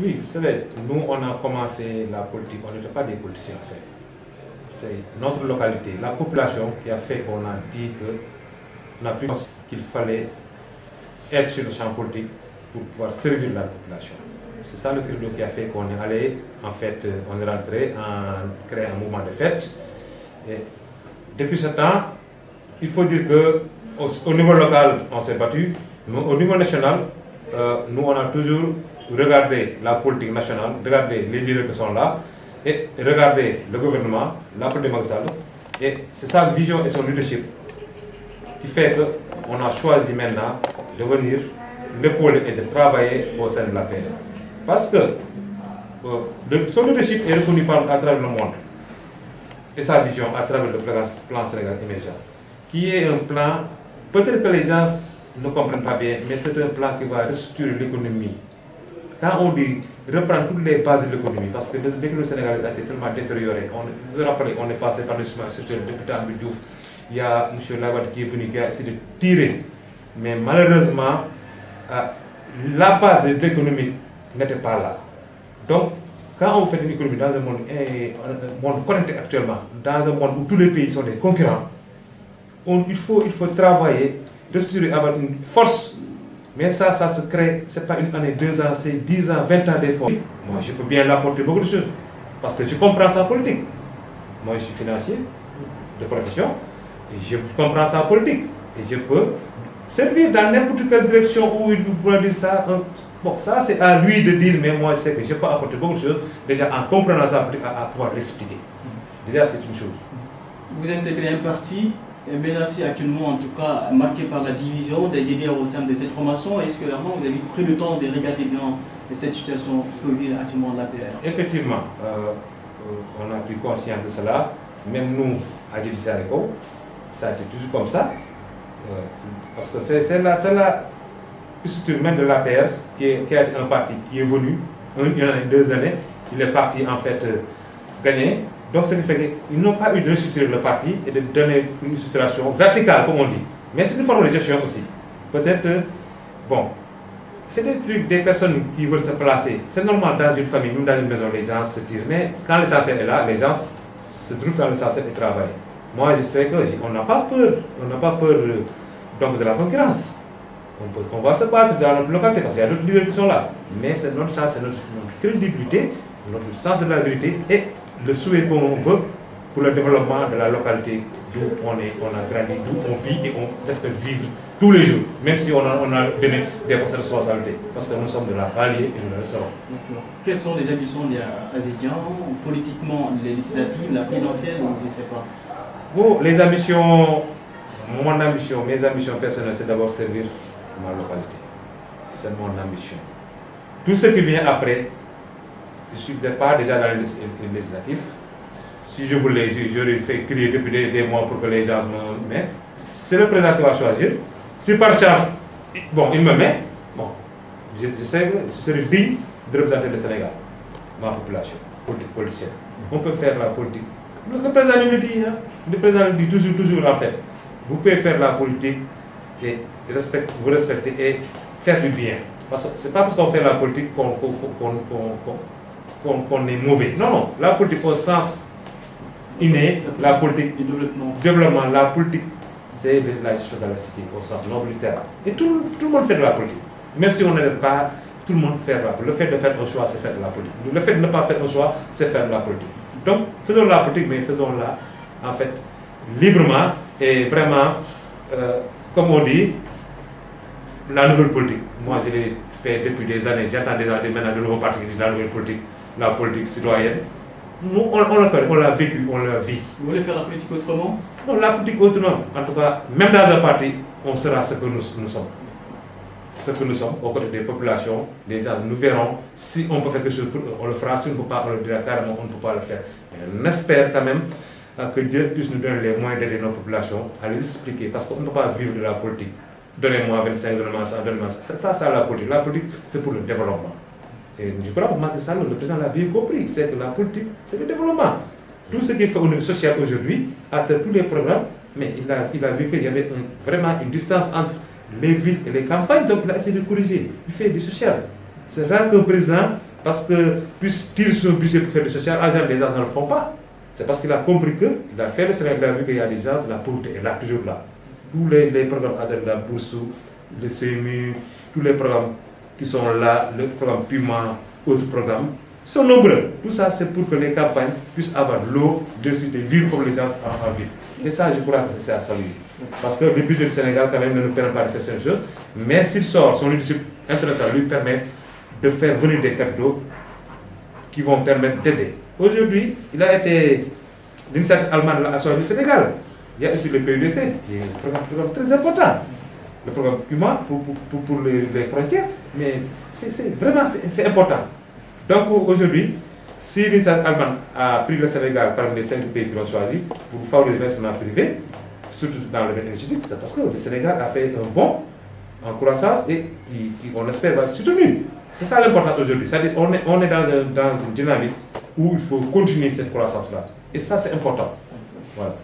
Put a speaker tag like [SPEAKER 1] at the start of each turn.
[SPEAKER 1] Oui, vous savez, nous, on a commencé la politique, on n'était pas des politiciens en fait. C'est notre localité, la population qui a fait qu'on a dit qu'on a pris conscience qu'il fallait être sur le champ politique pour pouvoir servir la population. C'est ça le credo qui a fait qu'on est allé, en fait, on est rentré en créant un mouvement de fête. Et depuis ce temps, il faut dire qu'au niveau local, on s'est battu, mais au niveau national, nous, on a toujours regardé la politique nationale, regardé les leaders qui sont là, et regardé le gouvernement, la politique de Macky Sall. Et c'est sa vision et son leadership qui fait qu'on a choisi maintenant de venir l'épauler et de travailler au sein de la paix. Parce que son leadership est reconnu à travers le monde et sa vision à travers le plan Sénégal émergent, qui est un plan, peut-être que les gens ne comprennent pas bien, mais c'est un plan qui va restructurer l'économie. Quand on dit reprendre toutes les bases de l'économie, parce que l'économie sénégalaise a été tellement détériorée, vous vous rappelez, on est passé par le chemin structurel depuis Abdou Diouf, il y a M. Lawad qui est venu, qui a essayé de tirer, mais malheureusement, la base de l'économie n'était pas là. Donc, quand on fait une économie dans un monde connecté actuellement, dans un monde où tous les pays sont des concurrents, il faut travailler, restructurer, avoir une force. Mais ça se crée, ce n'est pas une année, 2 ans, c'est 10 ans, 20 ans d'efforts. Moi, je peux bien apporter beaucoup de choses, parce que je comprends sa politique. Moi, je suis financier de profession, et je comprends sa politique. Et je peux servir dans n'importe quelle direction où il pourra dire ça. Bon, ça, c'est à lui de dire, mais moi, je sais que je peux apporter beaucoup de choses, déjà en comprenant sa politique, à pouvoir l'expliquer. Déjà, c'est une chose.
[SPEAKER 2] Vous intégrez un parti menacé actuellement, en tout cas marqué par la division des leaders au sein de cette formation. Est-ce que vraiment vous avez pris le temps de regarder bien cette situation que vit actuellement l'APR?
[SPEAKER 1] Effectivement, on a pris conscience de cela. Même nous, à Djidji-Sareko, ça a été toujours comme ça. Parce que c'est la structure même de l'APR qui a été un parti qui est venu, il y en a 2 années, il est parti en fait gagner. Donc, ce qui fait qu'ils n'ont pas eu de restructurer le parti et de donner une structuration verticale, comme on dit. Mais c'est une forme de gestion aussi. Peut-être, bon, c'est des trucs, des personnes qui veulent se placer. C'est normal dans une famille, même dans une maison, les gens se tirent. Mais quand l'essentiel est là, les gens se trouvent dans l'essentiel et travaillent. Moi, je sais qu'on n'a pas peur. On n'a pas peur donc, de la concurrence. On va se battre dans notre localité parce qu'il y a d'autres leaders qui sont là. Mais c'est notre chance, c'est notre crédibilité, notre sens de la vérité et le souhait qu'on veut pour le développement de la localité d'où on a grandi, d'où on vit et on espère vivre tous les jours, même si on a donné des postes de responsabilité, parce que nous sommes de la banlieue et nous le resterons.
[SPEAKER 2] Quelles sont les ambitions des Azédiens, politiquement, les législatives, la présidentielle, je ne sais pas?
[SPEAKER 1] Bon, les ambitions, mes ambitions personnelles, c'est d'abord servir ma localité. C'est mon ambition. Tout ce qui vient après, je ne suis pas déjà dans les législatifs. Si je voulais, j'aurais fait crier depuis des mois pour que les gens me mettent. C'est le président qui va choisir. Si par chance, bon, il me met, bon, je sais que je serai digne de représenter le Sénégal, ma population, politique politicienne. On peut faire la politique. Le président nous le dit, hein? Le président le dit toujours en fait. Vous pouvez faire la politique et vous respecter et faire du bien. Parce que ce n'est pas parce qu'on fait la politique qu'on est mauvais. Non, non. La politique au sens inné, la politique développement, la politique, c'est la gestion de la cité au sens noble du terme. Et tout le monde fait de la politique. Même si on n'aide pas, tout le monde fait de la politique. Le fait de faire un choix, c'est faire de la politique. Le fait de ne pas faire un choix, c'est faire de la politique. Donc, faisons la politique, mais faisons-la, en fait, librement et vraiment, comme on dit, la nouvelle politique. Moi, je l'ai fait depuis des années. J'attends déjà maintenant de nouveaux partis qui disent la nouvelle politique, la politique citoyenne. Nous, on le connaît, on l'a vécu, on la vit.
[SPEAKER 2] Vous voulez faire la politique autrement?
[SPEAKER 1] Non, la politique autrement. En tout cas, même dans un parti, on sera ce que nous sommes. Ce que nous sommes, aux côtés des populations, les gens, nous verrons. Si on peut faire quelque chose pour eux, on le fera. Si on ne peut pas, on le dira carrément, on ne peut pas le faire. Mais on espère quand même que Dieu puisse nous donner les moyens d'aider nos populations à les expliquer. Parce qu'on ne peut pas vivre de la politique. Donnez-moi 25, donnez-moi 100, donnez-moi 100. Ce n'est pas ça la politique. La politique, c'est pour le développement. Et je crois que Macky Sall, le président l'a bien compris. C'est que la politique, c'est le développement. Tout ce qui est fait au niveau social aujourd'hui, à travers tous les programmes, mais il a vu qu'il y avait vraiment une distance entre les villes et les campagnes, donc il a essayé de corriger. Il fait du social. C'est rare qu'un président Parce que, puisqu'il son budget pour faire du social, en général, les gens ne le font pas. C'est parce qu'il a compris qu'il a fait le Sénégal, il a vu qu'il y a des gens, la pauvreté est là, toujours là. Tous les programmes de la bourse, le CMU, tous les programmes qui sont là, le programme Puma, autres programmes, sont nombreux. Tout ça, c'est pour que les campagnes puissent avoir l'eau, l'électricité, vivre comme les gens en ville. Et ça, je crois que c'est à saluer. Parce que le budget du Sénégal, quand même, ne nous permet pas de faire cette chose. Mais s'il sort, son leadership international lui permet de faire venir des capitaux qui vont permettre d'aider. Aujourd'hui, il a été l'initiative allemande à du Sénégal. Il y a aussi le PUDC, qui est un programme très important. Le programme Puma pour les frontières. Mais c'est vraiment important. Donc aujourd'hui, si l'initiative allemande a pris le Sénégal parmi les 5 pays qui l'ont choisi pour favoriser l'investissement privé, surtout dans le domaine énergétique, c'est parce que le Sénégal a fait un bond en croissance et qui on espère, va être soutenu. C'est ça l'important aujourd'hui. C'est-à-dire qu'on est dans une dynamique où il faut continuer cette croissance-là. Et ça, c'est important. Voilà.